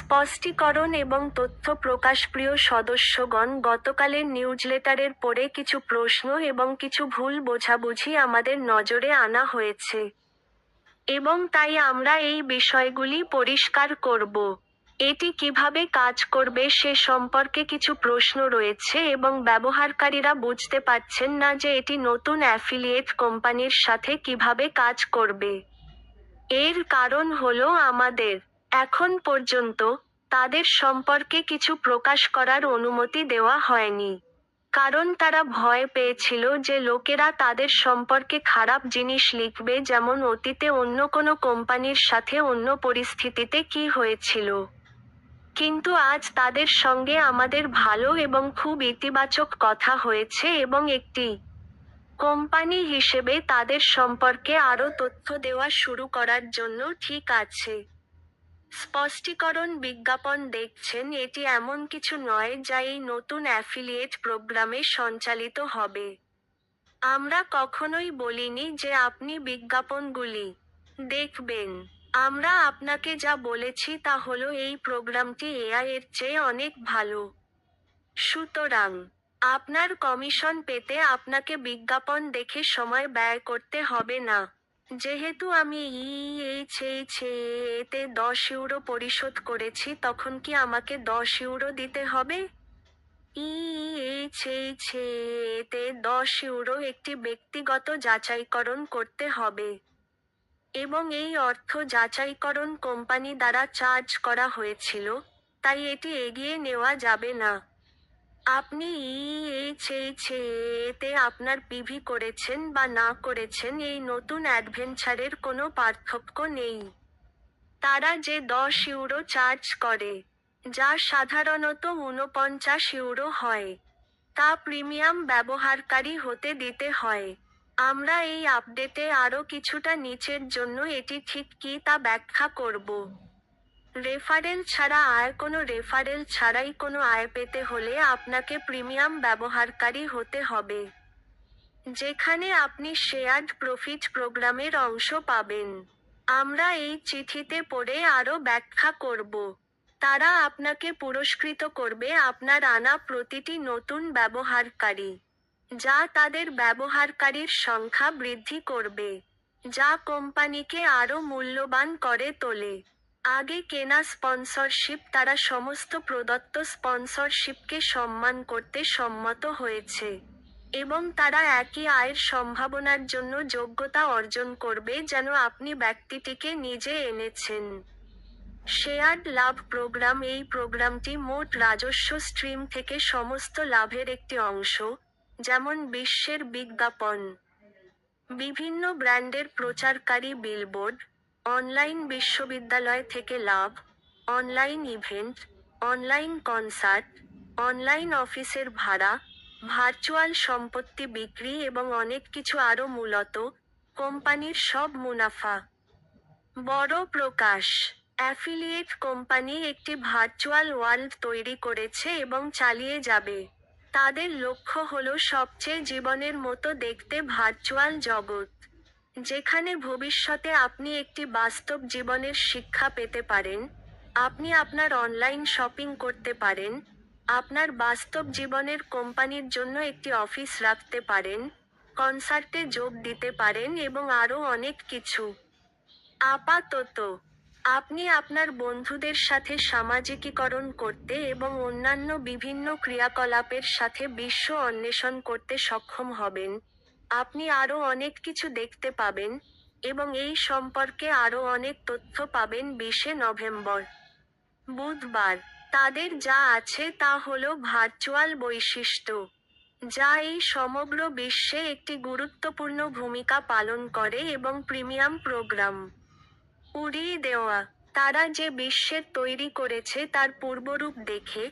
স্পষ্টীকরণ এবং তথ্য প্রকাশ। প্রিয় সদস্যগণ, গতকালের নিউজলেটারের পরে কিছু প্রশ্ন এবং কিছু ভুল বোঝাবুঝি আমাদের নজরে আনা হয়েছে, এবং তাই আমরা এই বিষয়গুলি পরিষ্কার করব। এটি কিভাবে কাজ করবে সে সম্পর্কে কিছু প্রশ্ন রয়েছে এবং ব্যবহারকারীরা বুঝতে পারছেন না যে এটি নতুন অ্যাফিলিয়েট কোম্পানির সাথে কিভাবে কাজ করবে। এর কারণ হলো আমাদের এখন পর্যন্ত তাদের সম্পর্কে কিছু প্রকাশ করার অনুমতি দেওয়া হয়নি, কারণ তারা ভয় পেয়েছিল যে লোকেরা তাদের সম্পর্কে খারাপ জিনিস লিখবে, যেমন অতীতে অন্য কোনো কোম্পানির সাথে অন্য পরিস্থিতিতে কী হয়েছিল। কিন্তু আজ তাদের সঙ্গে আমাদের ভালো এবং খুব ইতিবাচক কথা হয়েছে এবং একটি কোম্পানি হিসেবে তাদের সম্পর্কে আরও তথ্য দেওয়া শুরু করার জন্য ঠিক আছে। স্পষ্টীকরণ বিজ্ঞাপন দেখছেন, এটি এমন কিছু নয় যা এই নতুন অ্যাফিলিয়েট প্রোগ্রামে সঞ্চালিত হবে। আমরা কখনোই বলিনি যে আপনি বিজ্ঞাপনগুলি দেখবেন। আমরা আপনাকে যা বলেছি তা হলো এই প্রোগ্রামটি এআই এর চেয়ে অনেক ভালো। সুতরাং আপনার কমিশন পেতে আপনাকে বিজ্ঞাপন দেখে সময় ব্যয় করতে হবে না। যেহেতু আমি এতে 10 ইউরো পরিশোধ করেছি, তখন কি আমাকে 10 ইউরো দিতে হবে? এতে 10 ইউরো একটি ব্যক্তিগত যাচাইকরণ করতে হবে, এবং এই অর্থ যাচাইকরণ কোম্পানি দ্বারা চার্জ করা হয়েছিল, তাই এটি এগিয়ে নেওয়া যাবে না। আপনি এতে আপনার পিভি করেছেন বা না করেছেন, এই নতুন অ্যাডভেঞ্চারের কোনো পার্থক্য নেই। তারা যে 10 ইউরো চার্জ করে, যা সাধারণত 49 ইউরো হয়, তা প্রিমিয়াম ব্যবহারকারী হতে দিতে হয়। আমরা এই আপডেটে আরও কিছুটা নিচের জন্য এটি ঠিক কী তা ব্যাখ্যা করব। রেফারেল ছাড়া আয়। কোনো রেফারেল ছাড়াই কোনো আয় পেতে হলে আপনাকে প্রিমিয়াম ব্যবহারকারী হতে হবে, যেখানে আপনি শেয়ার্ড প্রফিট প্রোগ্রামের অংশ পাবেন। আমরা এই চিঠিতে পড়ে আরও ব্যাখ্যা করব। তারা আপনাকে পুরস্কৃত করবে আপনার আনা প্রতিটি নতুন ব্যবহারকারী, যা তাদের ব্যবহারকারীর সংখ্যা বৃদ্ধি করবে, যা কোম্পানিকে আরও মূল্যবান করে তোলে। আগে কেনা স্পন্সরশিপ। তারা সমস্ত প্রদত্ত স্পন্সরশিপকে সম্মান করতে সম্মত হয়েছে, এবং তারা একই আয়ের সম্ভাবনার জন্য যোগ্যতা অর্জন করবে যেন আপনি ব্যক্তিটিকে নিজে এনেছেন। শেয়ার্ড লাভ প্রোগ্রাম। এই প্রোগ্রামটি মোট রাজস্ব স্ট্রিম থেকে সমস্ত লাভের একটি অংশ, যেমন বিশ্বের বিজ্ঞাপন, বিভিন্ন ব্র্যান্ডের প্রচারকারী বিলবোর্ড, অনলাইন বিশ্ববিদ্যালয় থেকে লাভ, online event, online concert, online অফিসের ভাড়া, ভার্চুয়াল সম্পত্তি বিক্রি এবং অনেক কিছু আরও। মূলত কোম্পানির সব মুনাফা। বড় প্রকাশ। অ্যাফিলিয়েট কোম্পানি একটি ভার্চুয়াল ওয়ার্ল্ড তৈরি করেছে এবং চালিয়ে যাবে। তাদের লক্ষ্য হলো সবচেয়ে জীবনের মতো দেখতে ভার্চুয়াল জগৎ, যেখানে ভবিষ্যতে আপনি একটি বাস্তব জীবনের শিক্ষা পেতে পারেন, আপনি আপনার অনলাইন শপিং করতে পারেন, আপনার বাস্তব জীবনের কোম্পানির জন্য একটি অফিস রাখতে পারেন, কনসার্টে যোগ দিতে পারেন এবং আরও অনেক কিছু। আপাতত আপনি আপনার বন্ধুদের সাথে সামাজিকীকরণ করতে এবং অন্যান্য বিভিন্ন ক্রিয়াকলাপের সাথে বিশ্ব অন্বেষণ করতে সক্ষম হবেন। আপনি আরও অনেক কিছু দেখতে পাবেন, এবং এই সম্পর্কে আরও অনেক তথ্য পাবেন 20 নভেম্বর, বুধবার। তাদের যা আছে তা হল ভার্চুয়াল বৈশিষ্ট্য, যা এই সমগ্র বিশ্বে একটি গুরুত্বপূর্ণ ভূমিকা পালন করে, এবং প্রিমিয়াম প্রোগ্রাম। উড়িয়ে দেওয়া। তারা যে বিশ্বের তৈরি করেছে তার পূর্বরূপ দেখে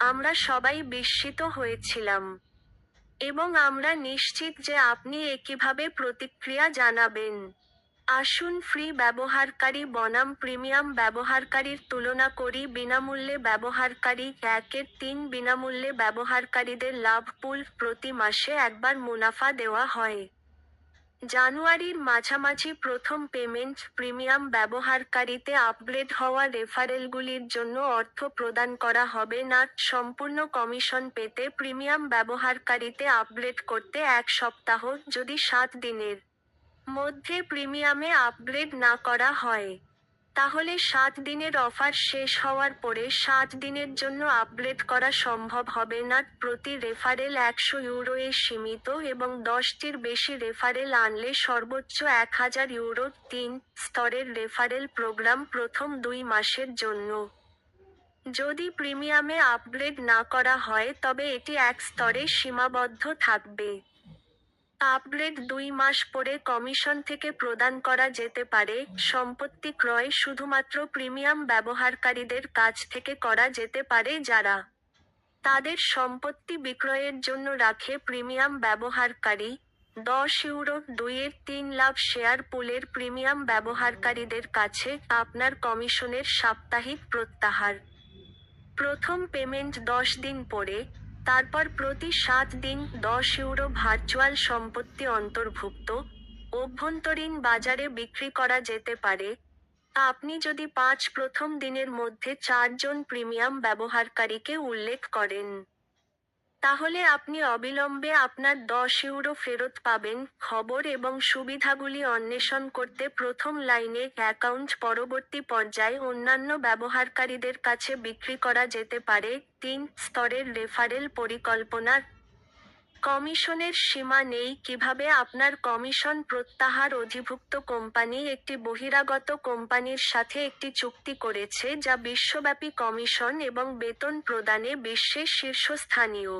আমরা সবাই বিস্মিত হয়েছিলাম, এবং আমরা নিশ্চিত যে আপনি একইভাবে প্রতিক্রিয়া জানাবেন। আসুন ফ্রি ব্যবহারকারী বনাম প্রিমিয়াম ব্যবহারকারীর তুলনা করি। বিনামূল্যে ব্যবহারকারী 1-3 বিনামূল্যে ব্যবহারকারীদের লাভ পুল। প্রতি মাসে একবার মুনাফা দেওয়া হয়। জানুয়ারির মাঝামাঝি প্রথম পেমেন্ট প্রিমিয়াম ব্যবহারকারীতে আপগ্রেড হওয়া রেফারেলগুলির জন্য অর্থ প্রদান করা হবে না। সম্পূর্ণ কমিশন পেতে প্রিমিয়াম ব্যবহারকারীতে আপগ্রেড করতে 1 সপ্তাহ, যদি 7 দিনের মধ্যে প্রিমিয়ামে আপগ্রেড না করা হয়, তাহলে 7 দিনের অফার শেষ হওয়ার পরে 7 দিনের জন্য আপগ্রেড করা সম্ভব হবে না। প্রতি রেফারেল 100 ইউরো-এ সীমিত এবং 10টির বেশি রেফারেল আনলে সর্বোচ্চ 1000 ইউরো। 3 স্তরের রেফারেল প্রোগ্রাম প্রথম 2 মাসের জন্য। যদি প্রিমিয়ামে আপগ্রেড না করা হয় তবে এটি 1 স্তরে সীমাবদ্ধ থাকবে। আপগ্রেড 2 মাস পরে কমিশন থেকে প্রদান করা যেতে পারে। সম্পত্তি ক্রয় শুধুমাত্র প্রিমিয়াম ব্যবহারকারীদের কাছ থেকে করা যেতে পারে যারা তাদের সম্পত্তি বিক্রয়ের জন্য রাখে। প্রিমিয়াম ব্যবহারকারী 10 ইউরো 2-3 লাভ শেয়ার পুলের প্রিমিয়াম ব্যবহারকারীদের কাছে আপনার কমিশনের সাপ্তাহিক প্রত্যাহার। প্রথম পেমেন্ট 10 দিন পরে, তারপর প্রতি 7 দিন 10 ইউরো। ভার্চুয়াল সম্পত্তি অন্তর্ভুক্ত, অভ্যন্তরীণ বাজারে বিক্রি করা যেতে পারে। আপনি যদি 5 প্রথম দিনের মধ্যে 4 জন প্রিমিয়াম ব্যবহারকারীকে উল্লেখ করেন, তাহলে আপনি অবিলম্বে আপনার 10 ইউরো ফেরত পাবেন। খবর এবং সুবিধাগুলি অন্বেষণ করতে প্রথম লাইনে অ্যাকাউন্ট পরবর্তী পর্যায়ে অন্যান্য ব্যবহারকারীদের কাছে বিক্রি করা যেতে পারে। 3 স্তরের রেফারেল পরিকল্পনা। কমিশনের সীমা নেই। কিভাবে আপনার কমিশন প্রত্যাহার? অধিভুক্ত কোম্পানি একটি বহিরাগত কোম্পানির সাথে একটি চুক্তি করেছে যা বিশ্বব্যাপী কমিশন এবং বেতন প্রদানে বিশ্বের শীর্ষস্থানীয়।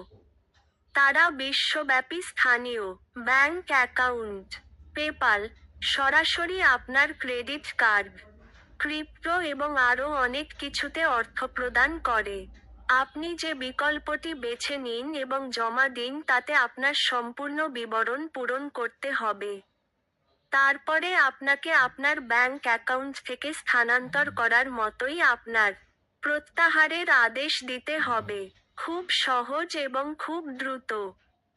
তারা বিশ্বব্যাপী স্থানীয় ব্যাংক অ্যাকাউন্ট, পেপাল, সরাসরি আপনার ক্রেডিট কার্ড, ক্রিপ্টো এবং আরও অনেক কিছুতে অর্থ প্রদান করে। আপনি যে বিকল্পটি বেছে নিন এবং জমা দিন তাতে আপনার সম্পূর্ণ বিবরণ পূরণ করতে হবে। তারপরে আপনাকে আপনার ব্যাংক অ্যাকাউন্ট থেকে স্থানান্তর করার মতোই আপনার প্রত্যাহারের আদেশ দিতে হবে। খুব সহজ এবং খুব দ্রুত।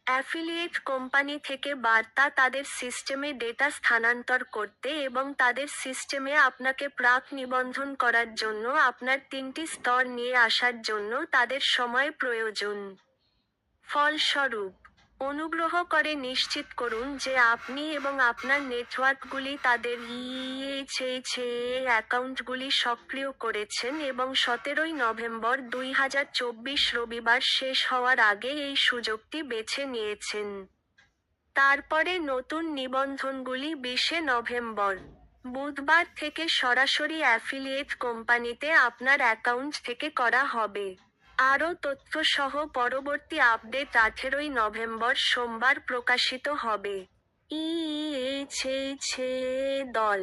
অ্যাফিলিয়েট কোম্পানি থেকে বার্তা তাদের সিস্টেমে ডেটা স্থানান্তর করতে এবং তাদের সিস্টেমে আপনাকে প্রাক নিবন্ধন করার জন্য আপনার 3টি স্তর নিয়ে আসার জন্য তাদের সময় প্রয়োজন। ফলস্বরূপ, অনুগ্রহ করে নিশ্চিত করুন যে আপনি এবং আপনার নেটওয়ার্কগুলি তাদের ইএইচএইচএ অ্যাকাউন্টগুলি সক্রিয় করেছেন এবং 17 নভেম্বর 2024 রবিবার শেষ হওয়ার আগে এই সুযোগটি বেছে নিয়েছেন। তারপরে নতুন নিবন্ধনগুলি 20 নভেম্বর বুধবার থেকে সরাসরি অ্যাফিলিয়েট কোম্পানিতে আপনার অ্যাকাউন্ট থেকে করা হবে। আরও তথ্য সহ পরবর্তী আপডেট 18 নভেম্বর সোমবার প্রকাশিত হবে। ইএইচএইচএ দল